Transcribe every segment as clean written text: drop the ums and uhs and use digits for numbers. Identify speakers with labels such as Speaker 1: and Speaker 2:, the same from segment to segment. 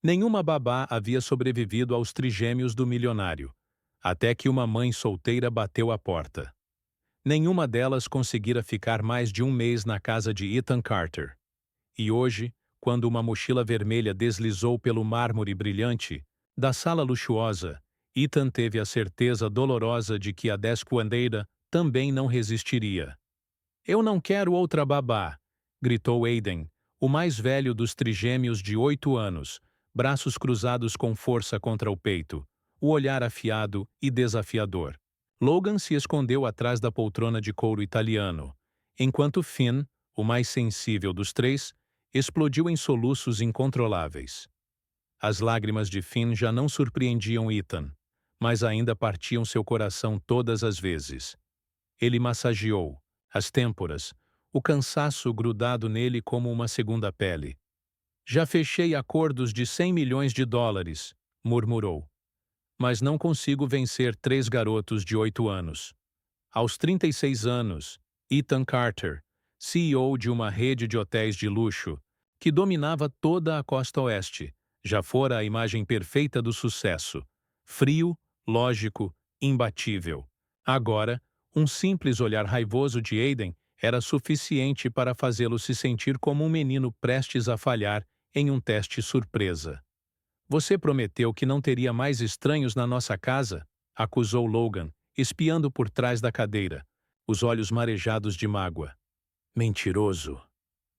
Speaker 1: Nenhuma babá havia sobrevivido aos trigêmeos do milionário, até que uma mãe solteira bateu à porta. Nenhuma delas conseguira ficar mais de um mês na casa de Ethan Carter. E hoje, quando uma mochila vermelha deslizou pelo mármore brilhante da sala luxuosa, Ethan teve a certeza dolorosa de que a descuandeira também não resistiria. "Eu não quero outra babá", gritou Aiden, o mais velho dos trigêmeos de 8 anos, braços cruzados com força contra o peito, o olhar afiado e desafiador. Logan se escondeu atrás da poltrona de couro italiano, enquanto Finn, o mais sensível dos três, explodiu em soluços incontroláveis. As lágrimas de Finn já não surpreendiam Ethan, mas ainda partiam seu coração todas as vezes. Ele massageou as têmporas, o cansaço grudado nele como uma segunda pele. "Já fechei acordos de 100 milhões de dólares", murmurou. "Mas não consigo vencer 3 garotos de 8 anos. Aos 36 anos, Ethan Carter, CEO de uma rede de hotéis de luxo, que dominava toda a costa oeste, já fora a imagem perfeita do sucesso. Frio, lógico, imbatível. Agora, um simples olhar raivoso de Aiden era suficiente para fazê-lo se sentir como um menino prestes a falhar em um teste surpresa. "Você prometeu que não teria mais estranhos na nossa casa?", acusou Logan, espiando por trás da cadeira, os olhos marejados de mágoa. "Mentiroso",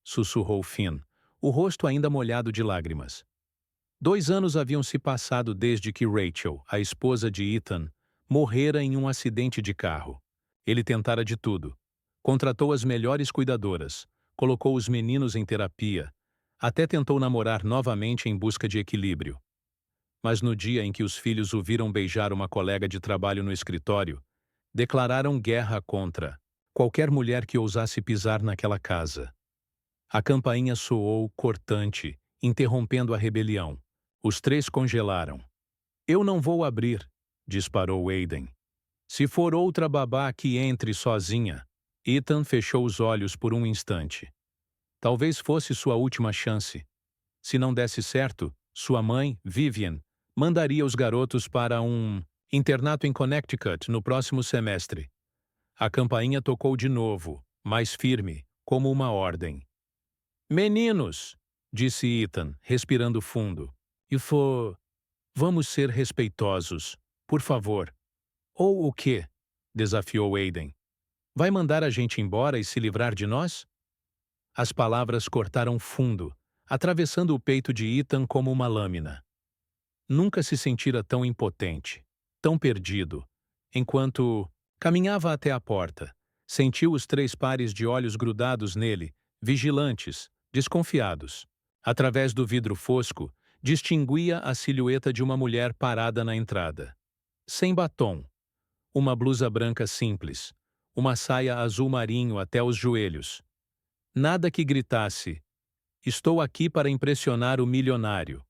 Speaker 1: sussurrou Finn, o rosto ainda molhado de lágrimas. 2 anos haviam se passado desde que Rachel, a esposa de Ethan, morrera em um acidente de carro. Ele tentara de tudo. Contratou as melhores cuidadoras, colocou os meninos em terapia, até tentou namorar novamente em busca de equilíbrio. Mas no dia em que os filhos o viram beijar uma colega de trabalho no escritório, declararam guerra contra qualquer mulher que ousasse pisar naquela casa. A campainha soou cortante, interrompendo a rebelião. Os três congelaram. "Eu não vou abrir", disparou Aiden. "Se for outra babá que entre sozinha." Ethan fechou os olhos por um instante. Talvez fosse sua última chance. Se não desse certo, sua mãe, Vivian, mandaria os garotos para um internato em Connecticut no próximo semestre. A campainha tocou de novo, mais firme, como uma ordem. "Meninos", disse Ethan, respirando fundo. Vamos ser respeitosos, por favor." "Ou o quê?", desafiou Aiden. "Vai mandar a gente embora e se livrar de nós?" As palavras cortaram fundo, atravessando o peito de Ethan como uma lâmina. Nunca se sentira tão impotente, tão perdido. Enquanto caminhava até a porta, sentiu os 3 pares de olhos grudados nele, vigilantes, desconfiados. Através do vidro fosco, distinguia a silhueta de uma mulher parada na entrada. Sem batom. Uma blusa branca simples. Uma saia azul marinho até os joelhos. Nada que gritasse: "Estou aqui para impressionar o milionário."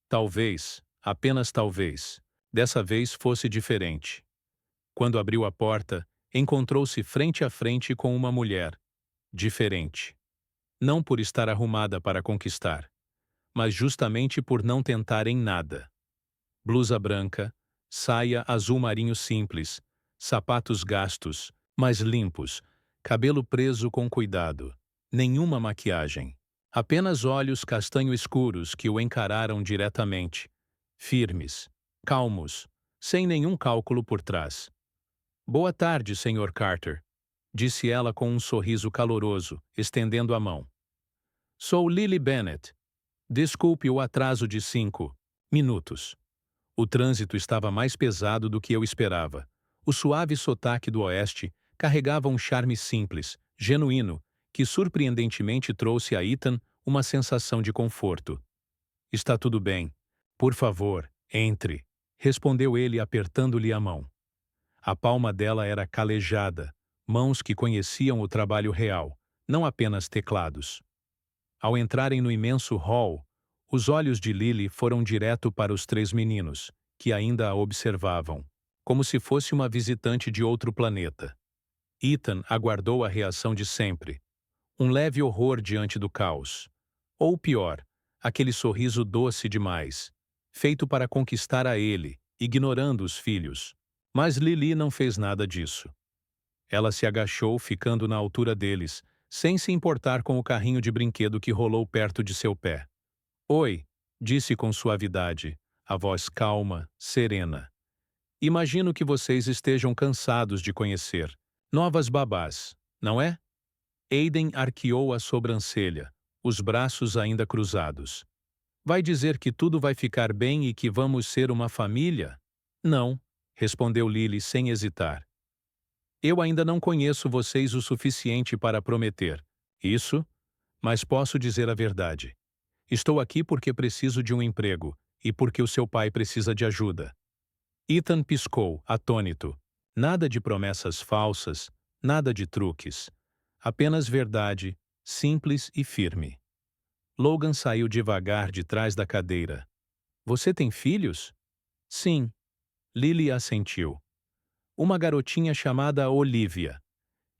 Speaker 1: Talvez, apenas talvez, dessa vez fosse diferente. Quando abriu a porta, encontrou-se frente a frente com uma mulher. Diferente. Não por estar arrumada para conquistar, mas justamente por não tentar em nada. Blusa branca, saia azul marinho simples, sapatos gastos, mas limpos, cabelo preso com cuidado, nenhuma maquiagem. Apenas olhos castanho escuros que o encararam diretamente, firmes, calmos, sem nenhum cálculo por trás. "Boa tarde, Sr. Carter", disse ela com um sorriso caloroso, estendendo a mão. "Sou Lily Bennett. Desculpe o atraso de 5 minutos." O trânsito estava mais pesado do que eu esperava. O suave sotaque do oeste carregava um charme simples, genuíno, que surpreendentemente trouxe a Ethan uma sensação de conforto. "Está tudo bem. Por favor, entre", respondeu ele apertando-lhe a mão. A palma dela era calejada, mãos que conheciam o trabalho real, não apenas teclados. Ao entrarem no imenso hall, os olhos de Lily foram direto para os 3 meninos, que ainda a observavam, como se fosse uma visitante de outro planeta. Ethan aguardou a reação de sempre. Um leve horror diante do caos. Ou pior, Aquele sorriso doce demais, feito para conquistar a ele, ignorando os filhos. Mas Lily não fez nada disso. Ela se agachou, ficando na altura deles, sem se importar com o carrinho de brinquedo que rolou perto de seu pé. Oi, disse com suavidade, a voz calma, serena. Imagino que vocês estejam cansados de conhecer novas babás, não é? Aiden arqueou a sobrancelha, os braços ainda cruzados. Vai dizer que tudo vai ficar bem e que vamos ser uma família? Não, respondeu Lily sem hesitar. Eu ainda não conheço vocês o suficiente para prometer isso, mas posso dizer a verdade. Estou aqui porque preciso de um emprego e porque o seu pai precisa de ajuda. Ethan piscou, atônito. Nada de promessas falsas, nada de truques. Apenas verdade, simples e firme. Logan saiu devagar de trás da cadeira. Você tem filhos? Sim. Lily assentiu. Uma garotinha chamada Olivia.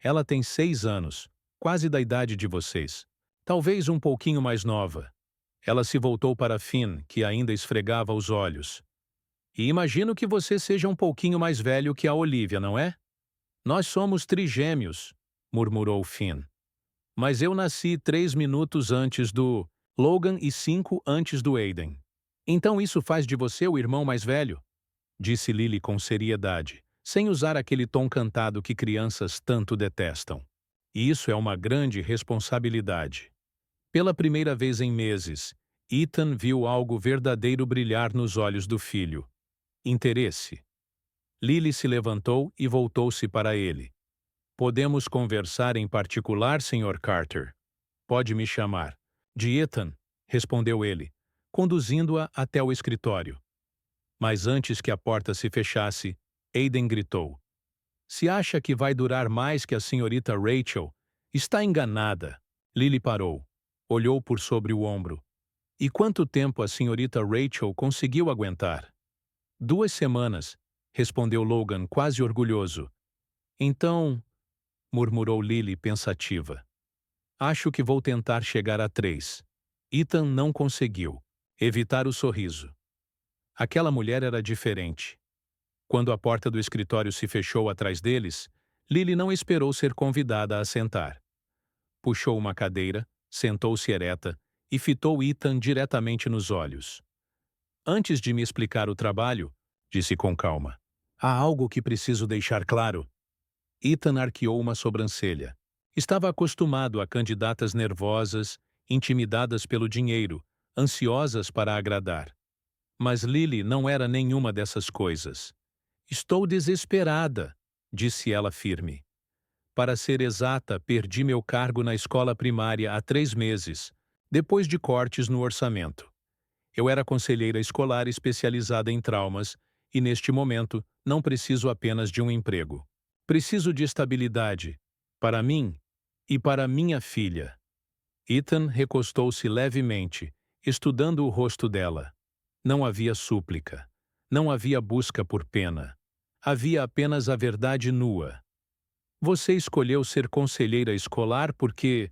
Speaker 1: Ela tem 6 anos, quase da idade de vocês. Talvez um pouquinho mais nova. Ela se voltou para Finn, que ainda esfregava os olhos. E imagino que você seja um pouquinho mais velho que a Olivia, não é? Nós somos trigêmeos, murmurou Finn. Mas eu nasci 3 minutos antes do Logan e 5 antes do Aiden. Então isso faz de você o irmão mais velho? Disse Lily com seriedade, sem usar aquele tom cantado que crianças tanto detestam. E isso é uma grande responsabilidade. Pela primeira vez em meses, Ethan viu algo verdadeiro brilhar nos olhos do filho. Interesse. Lily se levantou e voltou-se para ele. Podemos conversar em particular, Sr. Carter? Pode me chamar. De Ethan, respondeu ele, conduzindo-a até o escritório. Mas antes que a porta se fechasse, Aiden gritou. Se acha que vai durar mais que a senhorita Rachel, está enganada. Lily parou. Olhou por sobre o ombro. E quanto tempo a senhorita Rachel conseguiu aguentar? 2 semanas, respondeu Logan quase orgulhoso. Então, murmurou Lily pensativa. Acho que vou tentar chegar a 3. Ethan não conseguiu evitar o sorriso. Aquela mulher era diferente. Quando a porta do escritório se fechou atrás deles, Lily não esperou ser convidada a sentar. Puxou uma cadeira, sentou-se ereta e fitou Ethan diretamente nos olhos. Antes de me explicar o trabalho, disse com calma, há algo que preciso deixar claro. Ethan arqueou uma sobrancelha. Estava acostumado a candidatas nervosas, intimidadas pelo dinheiro, ansiosas para agradar. Mas Lily não era nenhuma dessas coisas. Estou desesperada, disse ela firme. Para ser exata, perdi meu cargo na escola primária há 3 meses, depois de cortes no orçamento. Eu era conselheira escolar especializada em traumas e, neste momento, não preciso apenas de um emprego. Preciso de estabilidade, para mim e para minha filha. Ethan recostou-se levemente, estudando o rosto dela. Não havia súplica. Não havia busca por pena. Havia apenas a verdade nua. Você escolheu ser conselheira escolar porque...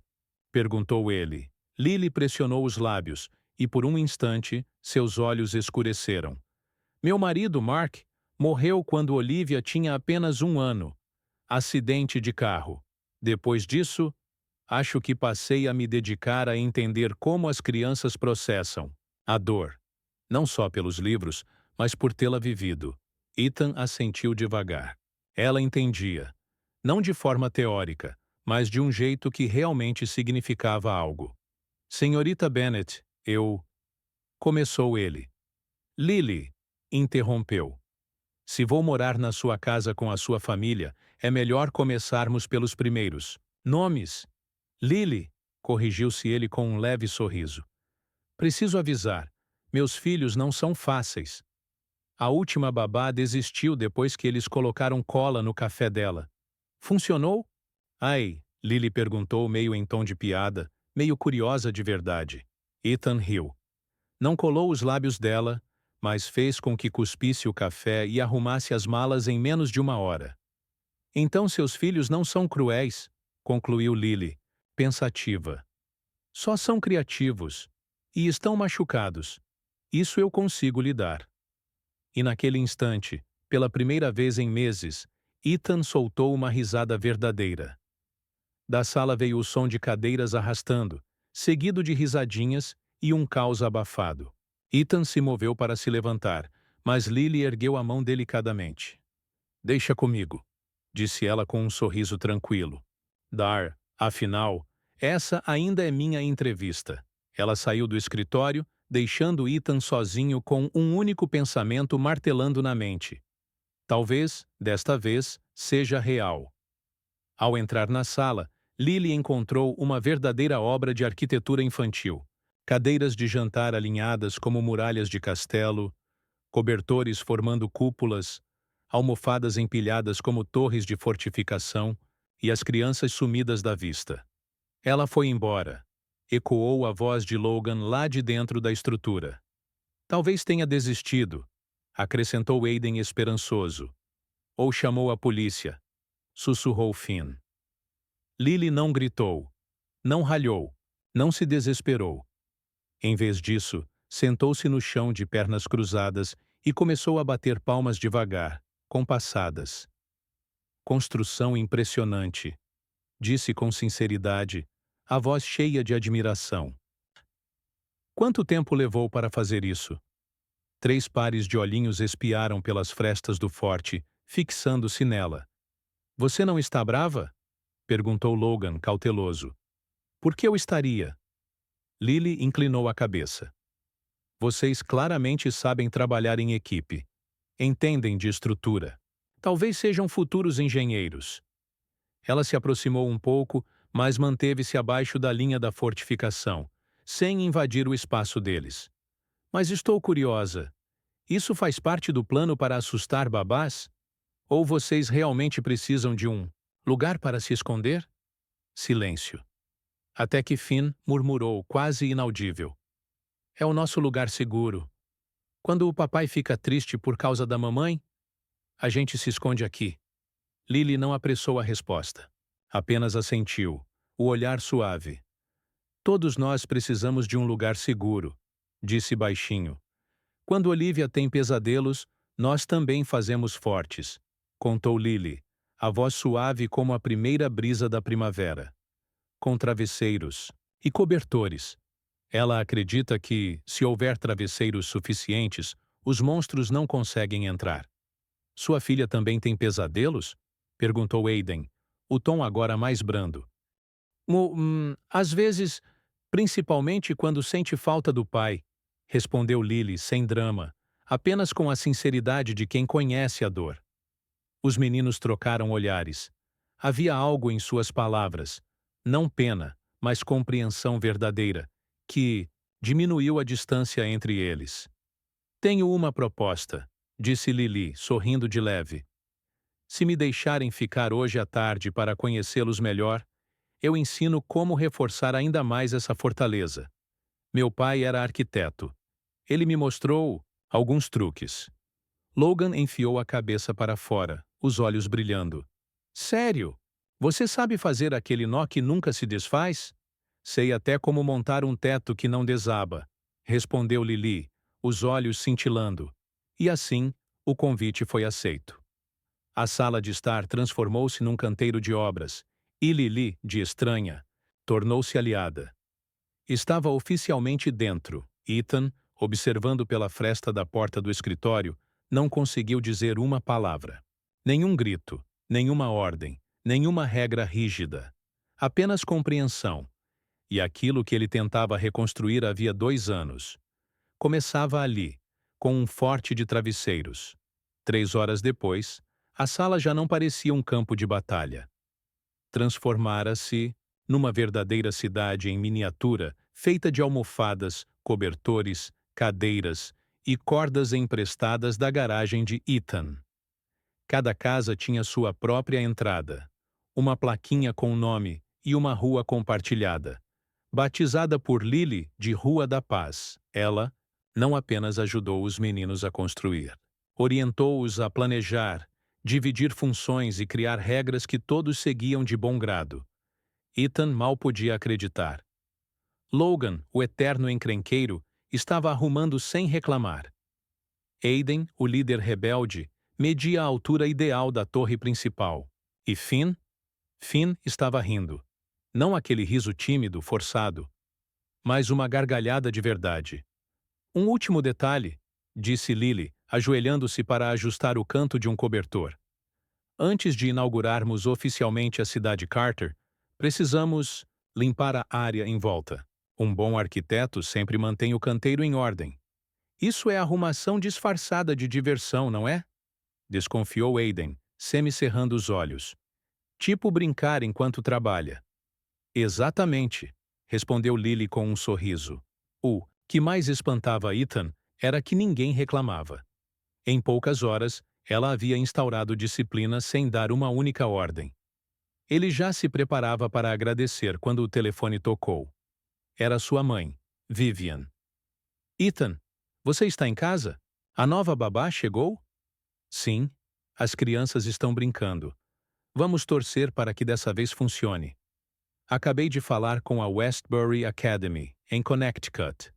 Speaker 1: perguntou ele. Lily pressionou os lábios e, por um instante, seus olhos escureceram. Meu marido, Mark, morreu quando Olivia tinha apenas 1 ano. Acidente de carro. Depois disso, acho que passei a me dedicar a entender como as crianças processam a dor. Não só pelos livros, mas por tê-la vivido. Ethan assentiu devagar. Ela entendia. Não de forma teórica, mas de um jeito que realmente significava algo. Senhorita Bennet, eu... Começou ele. Lily, interrompeu. Se vou morar na sua casa com a sua família, é melhor começarmos pelos primeiros nomes. Lily, corrigiu-se ele com um leve sorriso. Preciso avisar, meus filhos não são fáceis. A última babá desistiu depois que eles colocaram cola no café dela. Funcionou? Ai, Lily perguntou meio em tom de piada, meio curiosa de verdade. Ethan riu. Não colou os lábios dela, mas fez com que cuspisse o café e arrumasse as malas em menos de 1 hora. Então seus filhos não são cruéis, concluiu Lily, pensativa. Só são criativos. E estão machucados. Isso eu consigo lidar. E naquele instante, pela primeira vez em meses, Ethan soltou uma risada verdadeira. Da sala veio o som de cadeiras arrastando, seguido de risadinhas e um caos abafado. Ethan se moveu para se levantar, mas Lily ergueu a mão delicadamente. Deixa comigo, disse ela com um sorriso tranquilo. Dar, afinal, essa ainda é minha entrevista. Ela saiu do escritório, deixando Ethan sozinho com um único pensamento martelando na mente. Talvez, desta vez, seja real. Ao entrar na sala, Lily encontrou uma verdadeira obra de arquitetura infantil. Cadeiras de jantar alinhadas como muralhas de castelo, cobertores formando cúpulas, almofadas empilhadas como torres de fortificação e as crianças sumidas da vista. Ela foi embora. Ecoou a voz de Logan lá de dentro da estrutura. Talvez tenha desistido, acrescentou Aiden esperançoso. Ou chamou a polícia, sussurrou Finn. Lily não gritou, não ralhou, não se desesperou. Em vez disso, sentou-se no chão de pernas cruzadas e começou a bater palmas devagar, compassadas. Construção impressionante, disse com sinceridade, a voz cheia de admiração. Quanto tempo levou para fazer isso? 3 pares de olhinhos espiaram pelas frestas do forte, fixando-se nela. Você não está brava? Perguntou Logan, cauteloso. Por que eu estaria? Lily inclinou a cabeça. Vocês claramente sabem trabalhar em equipe. Entendem de estrutura. Talvez sejam futuros engenheiros. Ela se aproximou um pouco, mas manteve-se abaixo da linha da fortificação, sem invadir o espaço deles. Mas estou curiosa. Isso faz parte do plano para assustar babás? Ou vocês realmente precisam de um lugar para se esconder? Silêncio. Até que Finn murmurou, quase inaudível. É o nosso lugar seguro. Quando o papai fica triste por causa da mamãe, a gente se esconde aqui. Lily não apressou a resposta. Apenas assentiu, o olhar suave. Todos nós precisamos de um lugar seguro, disse baixinho. Quando Olivia tem pesadelos, nós também fazemos fortes, contou Lily, a voz suave como a primeira brisa da primavera. Com travesseiros e cobertores. Ela acredita que, se houver travesseiros suficientes, os monstros não conseguem entrar. Sua filha também tem pesadelos? Perguntou Aiden, o tom agora mais brando. Às vezes, principalmente quando sente falta do pai, respondeu Lily sem drama, apenas com a sinceridade de quem conhece a dor. Os meninos trocaram olhares. Havia algo em suas palavras, não pena, mas compreensão verdadeira, que diminuiu a distância entre eles. Tenho uma proposta, disse Lily, sorrindo de leve. Se me deixarem ficar hoje à tarde para conhecê-los melhor, eu ensino como reforçar ainda mais essa fortaleza. Meu pai era arquiteto. Ele me mostrou alguns truques. Logan enfiou a cabeça para fora, os olhos brilhando. Sério? Você sabe fazer aquele nó que nunca se desfaz? Sei até como montar um teto que não desaba, respondeu Lily, os olhos cintilando. E assim, o convite foi aceito. A sala de estar transformou-se num canteiro de obras, e Lily, de estranha, tornou-se aliada. Estava oficialmente dentro. Ethan, observando pela fresta da porta do escritório, não conseguiu dizer uma palavra. Nenhum grito, nenhuma ordem, nenhuma regra rígida. Apenas compreensão. E aquilo que ele tentava reconstruir havia 2 anos. Começava ali, com um forte de travesseiros. 3 horas depois, a sala já não parecia um campo de batalha. Transformara-se numa verdadeira cidade em miniatura, feita de almofadas, cobertores, cadeiras e cordas emprestadas da garagem de Ethan. Cada casa tinha sua própria entrada, uma plaquinha com nome e uma rua compartilhada. Batizada por Lily de Rua da Paz, ela não apenas ajudou os meninos a construir, orientou-os a planejar, dividir funções e criar regras que todos seguiam de bom grado. Ethan mal podia acreditar. Logan, o eterno encrenqueiro, estava arrumando sem reclamar. Aiden, o líder rebelde, media a altura ideal da torre principal. E Finn? Finn estava rindo. Não aquele riso tímido, forçado, mas uma gargalhada de verdade. Um último detalhe, disse Lily, ajoelhando-se para ajustar o canto de um cobertor. Antes de inaugurarmos oficialmente a cidade Carter, precisamos limpar a área em volta. Um bom arquiteto sempre mantém o canteiro em ordem. Isso é arrumação disfarçada de diversão, não é? Desconfiou Aiden, semicerrando os olhos. Tipo brincar enquanto trabalha. Exatamente, respondeu Lily com um sorriso. O que mais espantava Ethan era que ninguém reclamava. Em poucas horas, ela havia instaurado disciplina sem dar uma única ordem. Ele já se preparava para agradecer quando o telefone tocou. Era sua mãe, Vivian. Ethan, você está em casa? A nova babá chegou? Sim, as crianças estão brincando. Vamos torcer para que dessa vez funcione. Acabei de falar com a Westbury Academy, em Connecticut.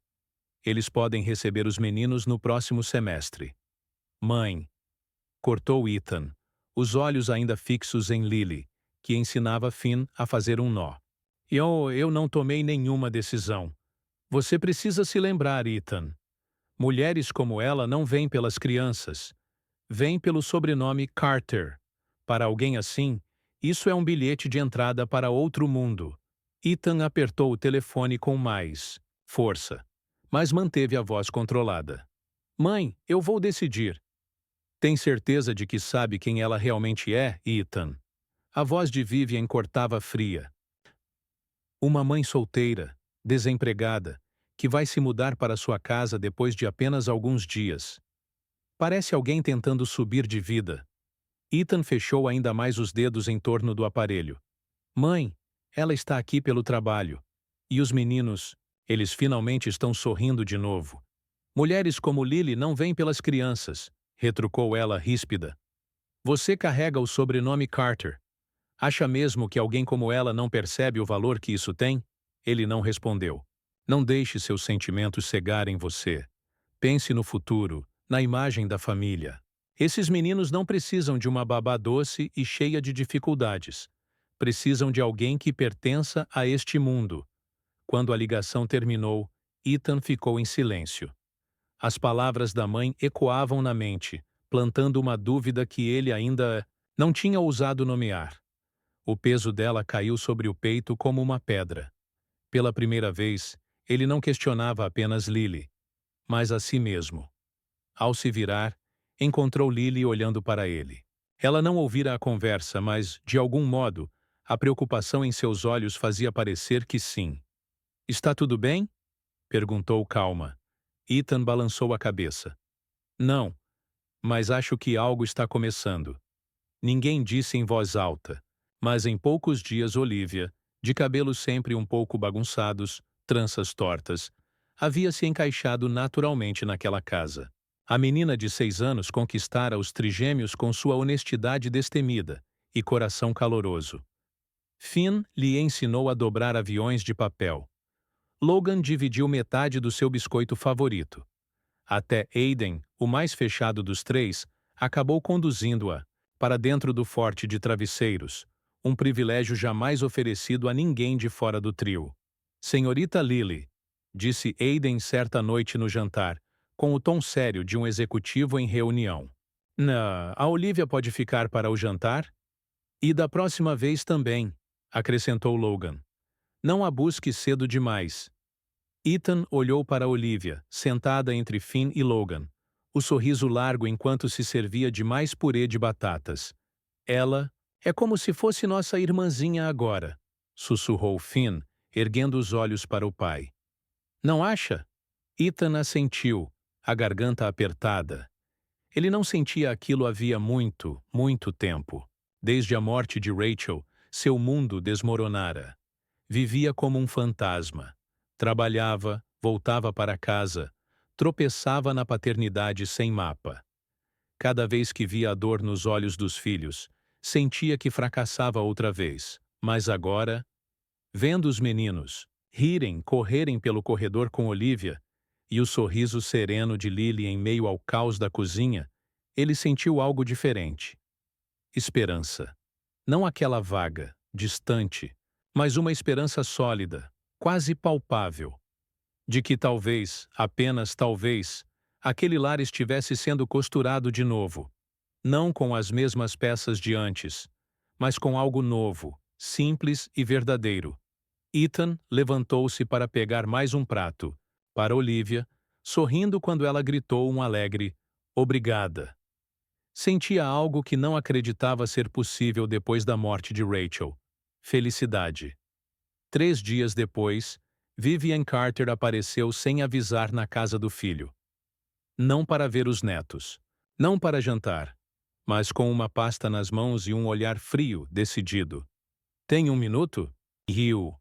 Speaker 1: Eles podem receber os meninos no próximo semestre. Mãe, cortou Ethan, os olhos ainda fixos em Lily, que ensinava Finn a fazer um nó. Eu não tomei nenhuma decisão. Você precisa se lembrar, Ethan. Mulheres como ela não vêm pelas crianças. Vêm pelo sobrenome Carter. Para alguém assim, isso é um bilhete de entrada para outro mundo. Ethan apertou o telefone com mais força, mas manteve a voz controlada. Mãe, eu vou decidir. Tem certeza de que sabe quem ela realmente é, Ethan? A voz de Vivian cortava fria. Uma mãe solteira, desempregada, que vai se mudar para sua casa depois de apenas alguns dias. Parece alguém tentando subir de vida. Ethan fechou ainda mais os dedos em torno do aparelho. Mãe, ela está aqui pelo trabalho. E os meninos, eles finalmente estão sorrindo de novo. Mulheres como Lily não vêm pelas crianças, retrucou ela ríspida. Você carrega o sobrenome Carter. Acha mesmo que alguém como ela não percebe o valor que isso tem? Ele não respondeu. Não deixe seus sentimentos cegarem você. Pense no futuro, na imagem da família. Esses meninos não precisam de uma babá doce e cheia de dificuldades. Precisam de alguém que pertença a este mundo. Quando a ligação terminou, Ethan ficou em silêncio. As palavras da mãe ecoavam na mente, plantando uma dúvida que ele ainda não tinha ousado nomear. O peso dela caiu sobre o peito como uma pedra. Pela primeira vez, ele não questionava apenas Lily, mas a si mesmo. Ao se virar, encontrou Lily olhando para ele. Ela não ouvira a conversa, mas, de algum modo, a preocupação em seus olhos fazia parecer que sim. Está tudo bem? Perguntou calma. Ethan balançou a cabeça. Não, mas acho que algo está começando. Ninguém disse em voz alta, mas em poucos dias Olivia, de cabelos sempre um pouco bagunçados, tranças tortas, havia se encaixado naturalmente naquela casa. A menina de 6 anos conquistara os trigêmeos com sua honestidade destemida e coração caloroso. Finn lhe ensinou a dobrar aviões de papel. Logan dividiu metade do seu biscoito favorito. Até Aiden, o mais fechado dos três, acabou conduzindo-a para dentro do forte de travesseiros, um privilégio jamais oferecido a ninguém de fora do trio. Senhorita Lily, disse Aiden certa noite no jantar, com o tom sério de um executivo em reunião. A Olivia pode ficar para o jantar? E da próxima vez também, acrescentou Logan. Não a busque cedo demais. Ethan olhou para Olivia, sentada entre Finn e Logan, o sorriso largo enquanto se servia de mais purê de batatas. Ela é como se fosse nossa irmãzinha agora, sussurrou Finn, erguendo os olhos para o pai. Não acha? Ethan assentiu, a garganta apertada. Ele não sentia aquilo havia muito, muito tempo. Desde a morte de Rachel, seu mundo desmoronara. Vivia como um fantasma. Trabalhava, voltava para casa, tropeçava na paternidade sem mapa. Cada vez que via a dor nos olhos dos filhos, sentia que fracassava outra vez. Mas agora, vendo os meninos, rirem, correrem pelo corredor com Olivia, e o sorriso sereno de Lily em meio ao caos da cozinha, ele sentiu algo diferente. Esperança. Não aquela vaga, distante, mas uma esperança sólida, quase palpável, de que talvez, apenas talvez, aquele lar estivesse sendo costurado de novo, não com as mesmas peças de antes, mas com algo novo, simples e verdadeiro. Ethan levantou-se para pegar mais um prato, para Olivia, sorrindo quando ela gritou um alegre "Obrigada". Sentia algo que não acreditava ser possível depois da morte de Rachel: felicidade. 3 dias depois, Vivian Carter apareceu sem avisar na casa do filho. Não para ver os netos, não para jantar, mas com uma pasta nas mãos e um olhar frio, decidido. "Tem um minuto?" Riu,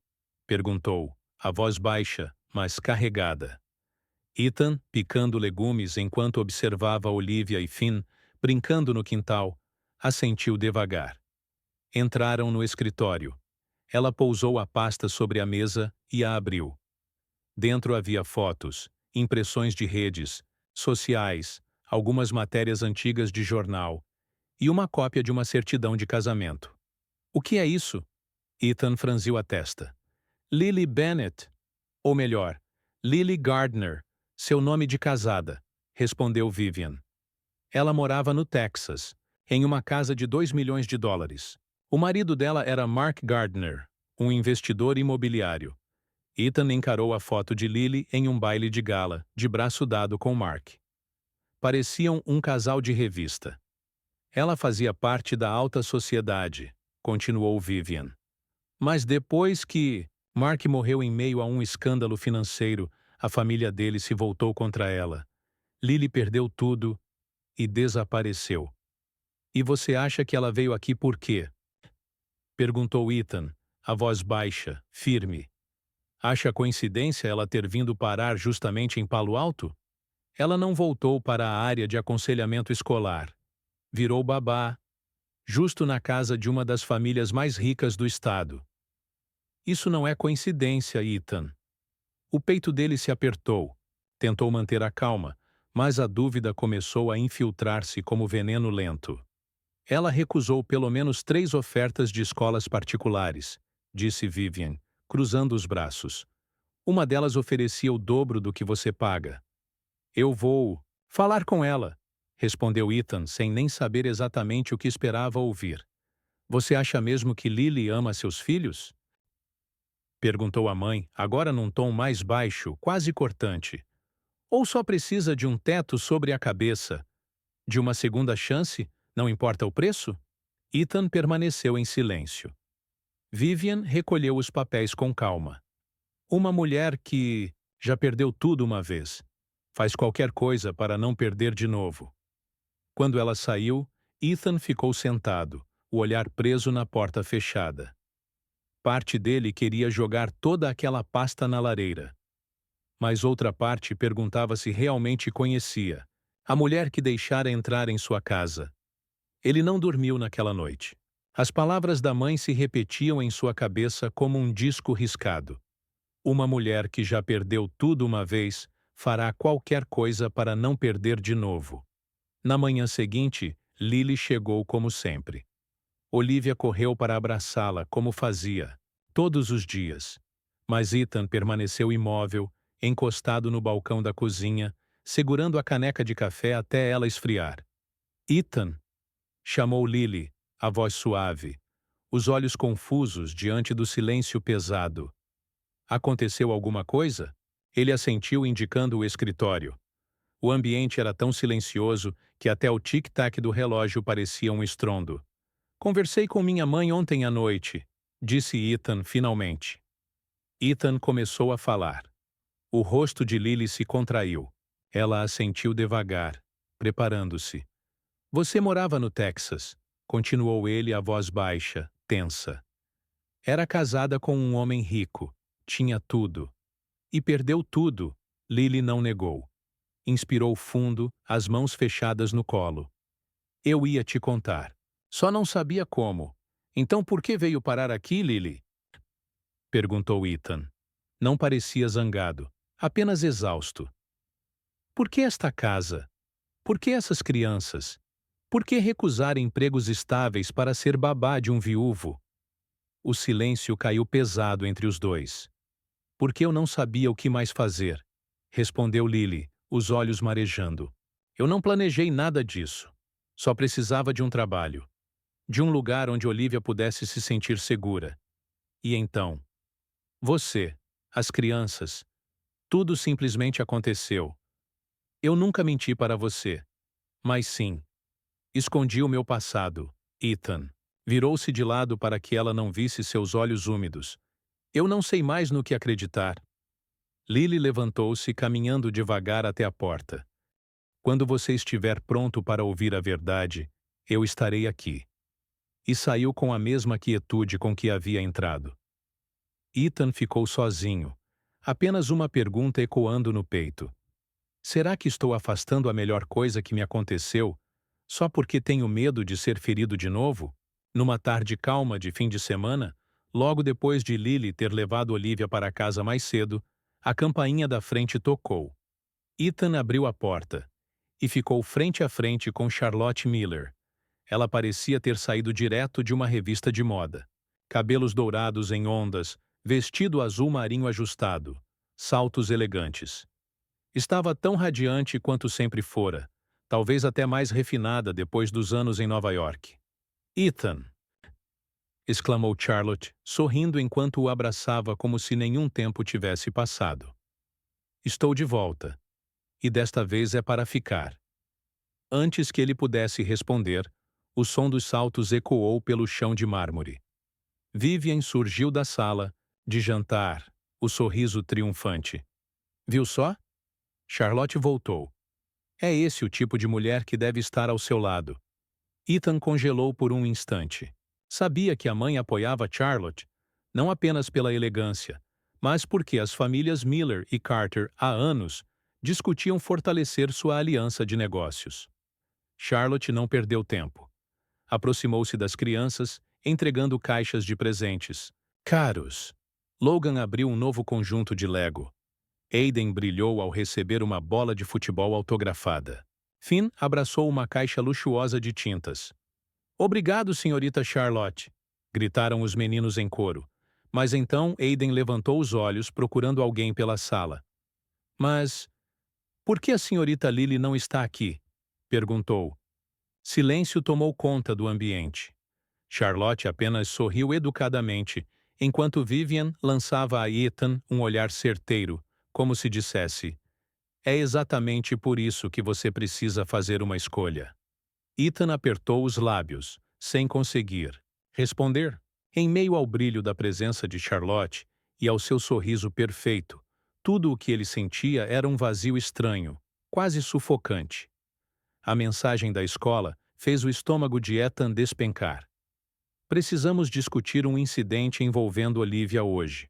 Speaker 1: perguntou, a voz baixa, mas carregada. Ethan, picando legumes enquanto observava Olivia e Finn brincando no quintal, assentiu devagar. Entraram no escritório. Ela pousou a pasta sobre a mesa e a abriu. Dentro havia fotos, impressões de redes sociais, algumas matérias antigas de jornal e uma cópia de uma certidão de casamento. "O que é isso?" Ethan franziu a testa. "Lily Bennett. Ou melhor, Lily Gardner, seu nome de casada", respondeu Vivian. Ela morava no Texas, em uma casa de $2 milhões. O marido dela era Mark Gardner, um investidor imobiliário. Ethan encarou a foto de Lily em um baile de gala, de braço dado com Mark. Pareciam um casal de revista. "Ela fazia parte da alta sociedade", continuou Vivian. "Mas depois que Mark morreu em meio a um escândalo financeiro, a família dele se voltou contra ela. Lily perdeu tudo e desapareceu." "E você acha que ela veio aqui por quê?" perguntou Ethan, a voz baixa, firme. "Acha coincidência ela ter vindo parar justamente em Palo Alto?" Ela não voltou para a área de aconselhamento escolar. Virou babá, justo na casa de uma das famílias mais ricas do estado. "Isso não é coincidência, Ethan." O peito dele se apertou. Tentou manter a calma, mas a dúvida começou a infiltrar-se como veneno lento. "Ela recusou pelo menos 3 ofertas de escolas particulares", disse Vivian, cruzando os braços. "Uma delas oferecia o dobro do que você paga." "Eu vou falar com ela", respondeu Ethan sem nem saber exatamente o que esperava ouvir. "Você acha mesmo que Lily ama seus filhos?" perguntou a mãe, agora num tom mais baixo, quase cortante. "Ou só precisa de um teto sobre a cabeça? De uma segunda chance, não importa o preço?" Ethan permaneceu em silêncio. Vivian recolheu os papéis com calma. "Uma mulher que já perdeu tudo uma vez. Faz qualquer coisa para não perder de novo." Quando ela saiu, Ethan ficou sentado, o olhar preso na porta fechada. Parte dele queria jogar toda aquela pasta na lareira. Mas outra parte perguntava se realmente conhecia a mulher que deixara entrar em sua casa. Ele não dormiu naquela noite. As palavras da mãe se repetiam em sua cabeça como um disco riscado. Uma mulher que já perdeu tudo uma vez fará qualquer coisa para não perder de novo. Na manhã seguinte, Lily chegou como sempre. Olivia correu para abraçá-la, como fazia todos os dias. Mas Ethan permaneceu imóvel, encostado no balcão da cozinha, segurando a caneca de café até ela esfriar. "Ethan!" chamou Lily, a voz suave, os olhos confusos diante do silêncio pesado. "Aconteceu alguma coisa?" Ele assentiu, indicando o escritório. O ambiente era tão silencioso que até o tic-tac do relógio parecia um estrondo. "Conversei com minha mãe ontem à noite", disse Ethan finalmente. Ethan começou a falar. O rosto de Lily se contraiu. Ela assentiu devagar, preparando-se. "Você morava no Texas", continuou ele, a voz baixa, tensa. "Era casada com um homem rico. Tinha tudo. E perdeu tudo", Lily não negou. Inspirou fundo, as mãos fechadas no colo. "Eu ia te contar. Só não sabia como. Então por que veio parar aqui, Lily?" perguntou Ethan. Não parecia zangado, apenas exausto. Por que esta casa? Por que essas crianças? Por que recusar empregos estáveis para ser babá de um viúvo? O silêncio caiu pesado entre os dois. Porque eu não sabia o que mais fazer, respondeu Lily, os olhos marejando. Eu não planejei nada disso. Só precisava de um trabalho. De um lugar onde Olivia pudesse se sentir segura. E então? Você, as crianças. Tudo simplesmente aconteceu. Eu nunca menti para você. Mas sim. Escondi o meu passado, Ethan. Virou-se de lado para que ela não visse seus olhos úmidos. Eu não sei mais no que acreditar. Lily levantou-se caminhando devagar até a porta. Quando você estiver pronto para ouvir a verdade, eu estarei aqui. E saiu com a mesma quietude com que havia entrado. Ethan ficou sozinho, apenas uma pergunta ecoando no peito. Será que estou afastando a melhor coisa que me aconteceu, só porque tenho medo de ser ferido de novo? Numa tarde calma de fim de semana, logo depois de Lily ter levado Olivia para casa mais cedo, a campainha da frente tocou. Ethan abriu a porta e ficou frente a frente com Charlotte Miller. Ela parecia ter saído direto de uma revista de moda. Cabelos dourados em ondas, vestido azul marinho ajustado, saltos elegantes. Estava tão radiante quanto sempre fora, talvez até mais refinada depois dos anos em Nova York. Ethan! Exclamou Charlotte, sorrindo enquanto o abraçava como se nenhum tempo tivesse passado. Estou de volta. E desta vez é para ficar. Antes que ele pudesse responder, o som dos saltos ecoou pelo chão de mármore. Vivian surgiu da sala, de jantar, o sorriso triunfante. Viu só? Charlotte voltou. É esse o tipo de mulher que deve estar ao seu lado. Ethan congelou por um instante. Sabia que a mãe apoiava Charlotte, não apenas pela elegância, mas porque as famílias Miller e Carter, há anos, discutiam fortalecer sua aliança de negócios. Charlotte não perdeu tempo. Aproximou-se das crianças, entregando caixas de presentes. Caros! Logan abriu um novo conjunto de Lego. Aiden brilhou ao receber uma bola de futebol autografada. Finn abraçou uma caixa luxuosa de tintas. Obrigado, senhorita Charlotte! Gritaram os meninos em coro. Mas então Aiden levantou os olhos procurando alguém pela sala. Mas por que a senhorita Lily não está aqui? Perguntou. Silêncio tomou conta do ambiente. Charlotte apenas sorriu educadamente, enquanto Vivian lançava a Ethan um olhar certeiro, como se dissesse: é exatamente por isso que você precisa fazer uma escolha. Ethan apertou os lábios, sem conseguir responder. Em meio ao brilho da presença de Charlotte e ao seu sorriso perfeito, tudo o que ele sentia era um vazio estranho, quase sufocante. A mensagem da escola fez o estômago de Ethan despencar. Precisamos discutir um incidente envolvendo Olivia hoje.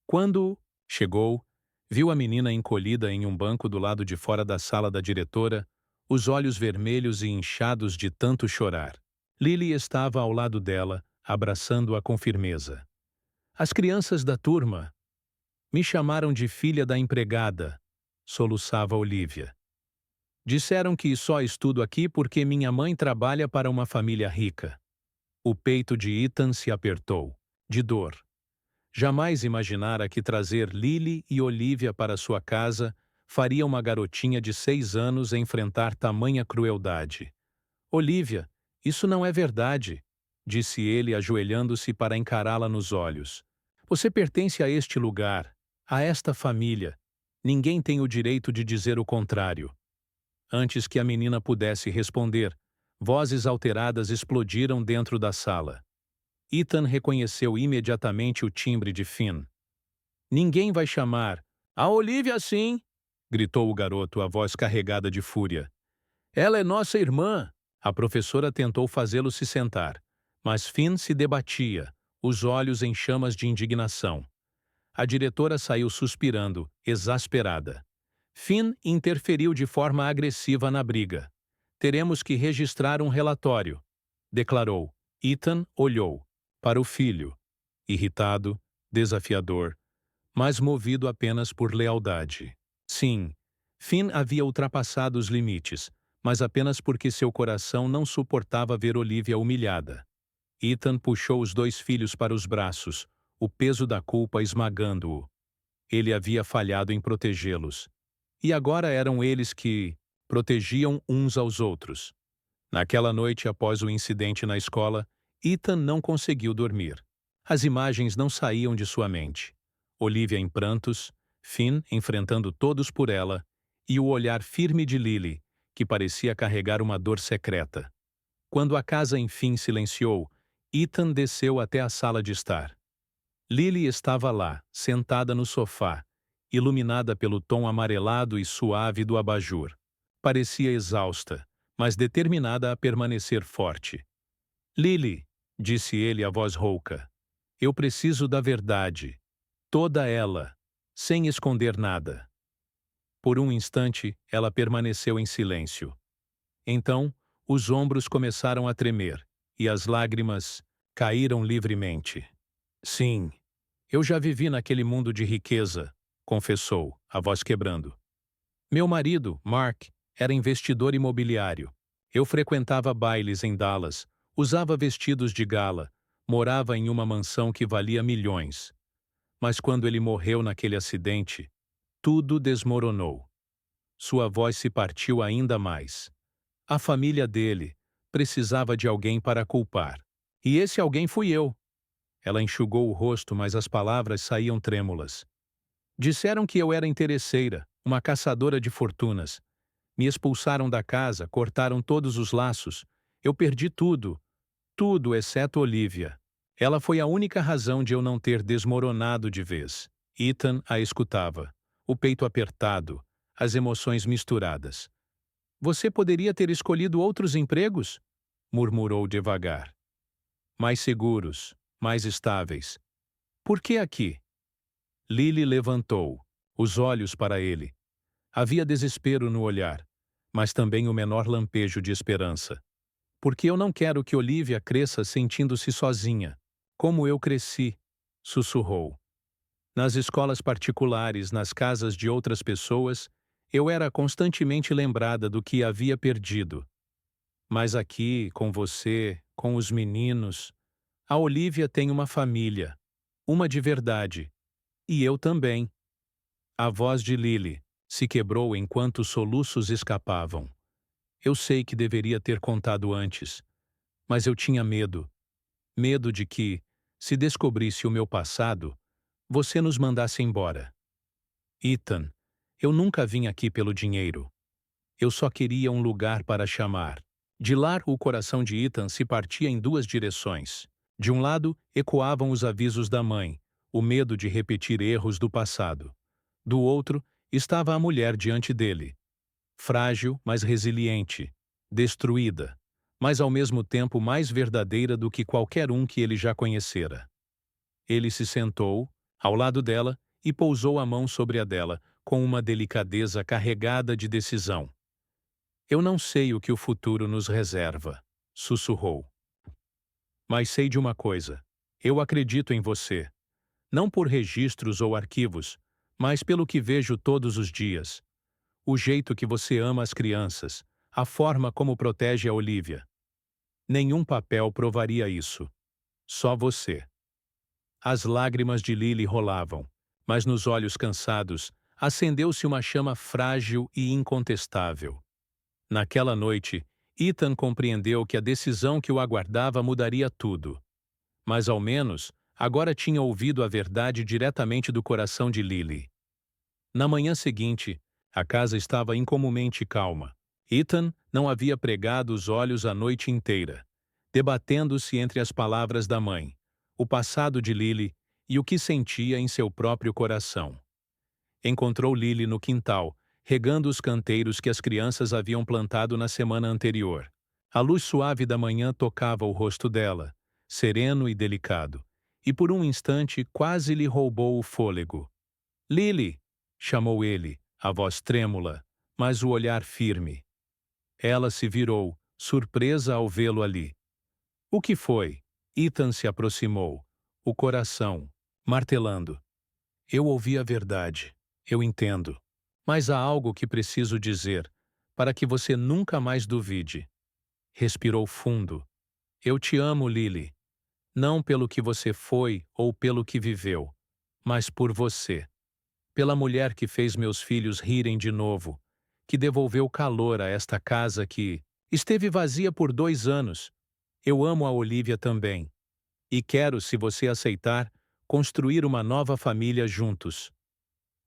Speaker 1: Quando chegou, viu a menina encolhida em um banco do lado de fora da sala da diretora, os olhos vermelhos e inchados de tanto chorar. Lily estava ao lado dela, abraçando-a com firmeza. As crianças da turma me chamaram de filha da empregada, soluçava Olivia. Disseram que só estudo aqui porque minha mãe trabalha para uma família rica. O peito de Ethan se apertou, de dor. Jamais imaginara que trazer Lily e Olivia para sua casa faria uma garotinha de 6 anos enfrentar tamanha crueldade. Olivia, isso não é verdade, disse ele ajoelhando-se para encará-la nos olhos. Você pertence a este lugar, a esta família. Ninguém tem o direito de dizer o contrário. Antes que a menina pudesse responder, vozes alteradas explodiram dentro da sala. Ethan reconheceu imediatamente o timbre de Finn. Ninguém vai chamar. A Olivia sim! Gritou o garoto, a voz carregada de fúria. Ela é nossa irmã! A professora tentou fazê-lo se sentar, mas Finn se debatia, os olhos em chamas de indignação. A diretora saiu suspirando, exasperada. Finn interferiu de forma agressiva na briga. Teremos que registrar um relatório, declarou. Ethan olhou para o filho, irritado, desafiador, mas movido apenas por lealdade. Sim, Finn havia ultrapassado os limites, mas apenas porque seu coração não suportava ver Olivia humilhada. Ethan puxou os dois filhos para os braços, o peso da culpa esmagando-o. Ele havia falhado em protegê-los. E agora eram eles que protegiam uns aos outros. Naquela noite, após o incidente na escola, Ethan não conseguiu dormir. As imagens não saíam de sua mente. Olivia em prantos, Finn enfrentando todos por ela, e o olhar firme de Lily, que parecia carregar uma dor secreta. Quando a casa enfim silenciou, Ethan desceu até a sala de estar. Lily estava lá, sentada no sofá, iluminada pelo tom amarelado e suave do abajur. Parecia exausta, mas determinada a permanecer forte. Lily, disse ele a voz rouca, eu preciso da verdade. Toda ela, sem esconder nada. Por um instante, ela permaneceu em silêncio. Então, os ombros começaram a tremer, e as lágrimas caíram livremente. Sim, eu já vivi naquele mundo de riqueza, confessou, a voz quebrando. Meu marido, Mark, era investidor imobiliário. Eu frequentava bailes em Dallas, usava vestidos de gala, morava em uma mansão que valia milhões. Mas quando ele morreu naquele acidente, tudo desmoronou. Sua voz se partiu ainda mais. A família dele precisava de alguém para culpar. E esse alguém fui eu. Ela enxugou o rosto, mas as palavras saíam trêmulas. Disseram que eu era interesseira, uma caçadora de fortunas. Me expulsaram da casa, cortaram todos os laços. Eu perdi tudo. Tudo exceto Olivia. Ela foi a única razão de eu não ter desmoronado de vez. Ethan a escutava, o peito apertado, as emoções misturadas. Você poderia ter escolhido outros empregos? Murmurou devagar. Mais seguros, mais estáveis. Por que aqui? Lily levantou, os olhos para ele. Havia desespero no olhar, mas também o menor lampejo de esperança. Porque eu não quero que Olivia cresça sentindo-se sozinha, como eu cresci, sussurrou. Nas escolas particulares, nas casas de outras pessoas, eu era constantemente lembrada do que havia perdido. Mas aqui, com você, com os meninos, a Olivia tem uma família, uma de verdade. E eu também. A voz de Lily se quebrou enquanto os soluços escapavam. Eu sei que deveria ter contado antes, mas eu tinha medo. Medo de que, se descobrisse o meu passado, você nos mandasse embora. Ethan, eu nunca vim aqui pelo dinheiro. Eu só queria um lugar para chamar. De lá, o coração de Ethan se partia em duas direções. De um lado, ecoavam os avisos da mãe, o medo de repetir erros do passado. Do outro, estava a mulher diante dele. Frágil, mas resiliente. Destruída, mas ao mesmo tempo mais verdadeira do que qualquer um que ele já conhecera. Ele se sentou, ao lado dela, e pousou a mão sobre a dela, com uma delicadeza carregada de decisão. Eu não sei o que o futuro nos reserva, sussurrou. Mas sei de uma coisa. Eu acredito em você. Não por registros ou arquivos, mas pelo que vejo todos os dias. O jeito que você ama as crianças, a forma como protege a Olivia. Nenhum papel provaria isso. Só você. As lágrimas de Lily rolavam, mas nos olhos cansados acendeu-se uma chama frágil e incontestável. Naquela noite, Ethan compreendeu que a decisão que o aguardava mudaria tudo. Mas ao menos, agora tinha ouvido a verdade diretamente do coração de Lily. Na manhã seguinte, a casa estava incomumente calma. Ethan não havia pregado os olhos a noite inteira, debatendo-se entre as palavras da mãe, o passado de Lily e o que sentia em seu próprio coração. Encontrou Lily no quintal, regando os canteiros que as crianças haviam plantado na semana anterior. A luz suave da manhã tocava o rosto dela, sereno e delicado, e por um instante quase lhe roubou o fôlego. Lily! Chamou ele, a voz trêmula, mas o olhar firme. Ela se virou, surpresa ao vê-lo ali. O que foi? Ethan se aproximou, o coração, martelando. Eu ouvi a verdade. Eu entendo. Mas há algo que preciso dizer, para que você nunca mais duvide. Respirou fundo. Eu te amo, Lily. Não pelo que você foi ou pelo que viveu, mas por você. Pela mulher que fez meus filhos rirem de novo, que devolveu calor a esta casa que esteve vazia por 2 anos. Eu amo a Olivia também. E quero, se você aceitar, construir uma nova família juntos.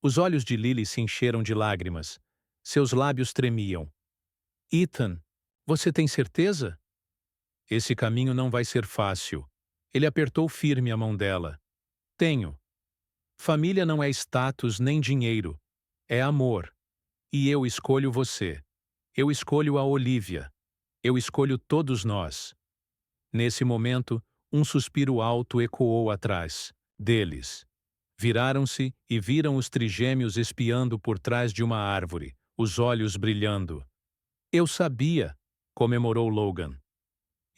Speaker 1: Os olhos de Lily se encheram de lágrimas. Seus lábios tremiam. Ethan, você tem certeza? Esse caminho não vai ser fácil. Ele apertou firme a mão dela. Tenho. Família não é status nem dinheiro. É amor. E eu escolho você. Eu escolho a Olivia. Eu escolho todos nós. Nesse momento, um suspiro alto ecoou atrás deles. Viraram-se e viram os trigêmeos espiando por trás de uma árvore, os olhos brilhando. Eu sabia, comemorou Logan.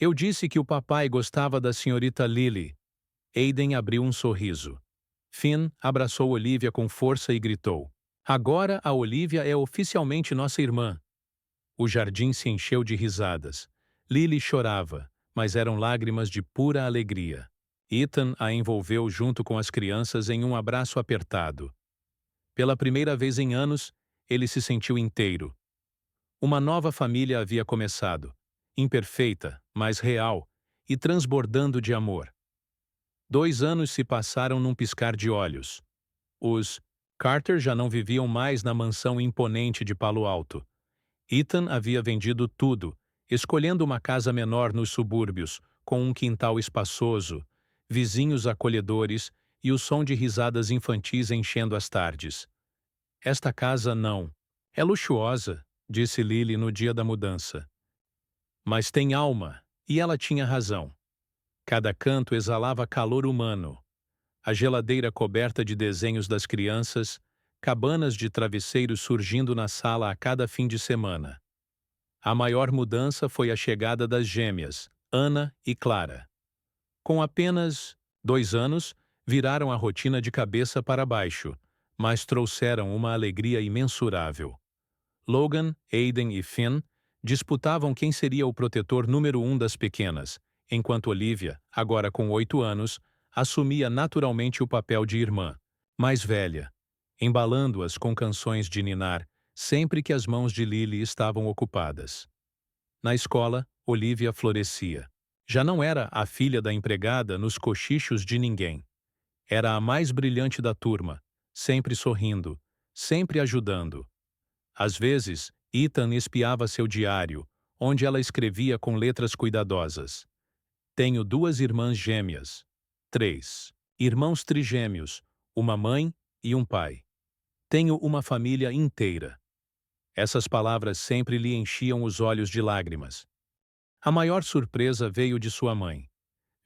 Speaker 1: Eu disse que o papai gostava da senhorita Lily. Aiden abriu um sorriso. Finn abraçou Olivia com força e gritou. Agora a Olivia é oficialmente nossa irmã. O jardim se encheu de risadas. Lily chorava, mas eram lágrimas de pura alegria. Ethan a envolveu junto com as crianças em um abraço apertado. Pela primeira vez em anos, ele se sentiu inteiro. Uma nova família havia começado, imperfeita, mas real, e transbordando de amor. 2 anos se passaram num piscar de olhos. Os Carter já não viviam mais na mansão imponente de Palo Alto. Ethan havia vendido tudo, escolhendo uma casa menor nos subúrbios, com um quintal espaçoso, vizinhos acolhedores e o som de risadas infantis enchendo as tardes. Esta casa não. É luxuosa, disse Lily no dia da mudança. Mas tem alma, e ela tinha razão. Cada canto exalava calor humano. A geladeira coberta de desenhos das crianças, cabanas de travesseiros surgindo na sala a cada fim de semana. A maior mudança foi a chegada das gêmeas, Ana e Clara. Com apenas 2 anos, viraram a rotina de cabeça para baixo, mas trouxeram uma alegria imensurável. Logan, Aiden e Finn disputavam quem seria o protetor número 1 das pequenas, enquanto Olivia, agora com 8 anos, assumia naturalmente o papel de irmã, mais velha, embalando-as com canções de ninar sempre que as mãos de Lily estavam ocupadas. Na escola, Olivia florescia. Já não era a filha da empregada nos cochichos de ninguém. Era a mais brilhante da turma, sempre sorrindo, sempre ajudando. Às vezes, Ethan espiava seu diário, onde ela escrevia com letras cuidadosas. Tenho 2 irmãs gêmeas. 3 irmãos trigêmeos, uma mãe e um pai. Tenho uma família inteira. Essas palavras sempre lhe enchiam os olhos de lágrimas. A maior surpresa veio de sua mãe.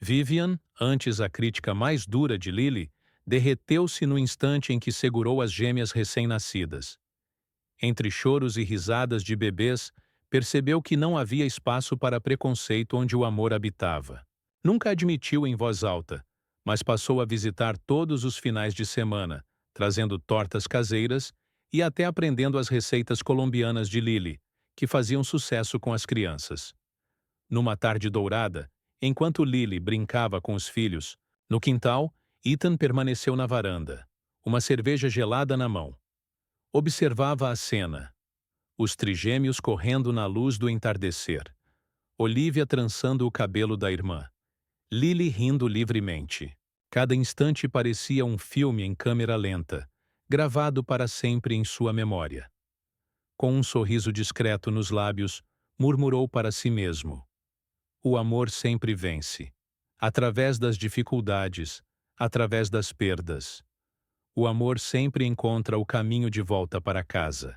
Speaker 1: Vivian, antes a crítica mais dura de Lily, derreteu-se no instante em que segurou as gêmeas recém-nascidas. Entre choros e risadas de bebês, percebeu que não havia espaço para preconceito onde o amor habitava. Nunca admitiu em voz alta, mas passou a visitar todos os finais de semana, trazendo tortas caseiras e até aprendendo as receitas colombianas de Lily, que faziam sucesso com as crianças. Numa tarde dourada, enquanto Lily brincava com os filhos, no quintal, Ethan permaneceu na varanda, uma cerveja gelada na mão. Observava a cena. Os trigêmeos correndo na luz do entardecer. Olivia trançando o cabelo da irmã. Lily rindo livremente. Cada instante parecia um filme em câmera lenta, gravado para sempre em sua memória. Com um sorriso discreto nos lábios, murmurou para si mesmo. O amor sempre vence. Através das dificuldades, através das perdas. O amor sempre encontra o caminho de volta para casa.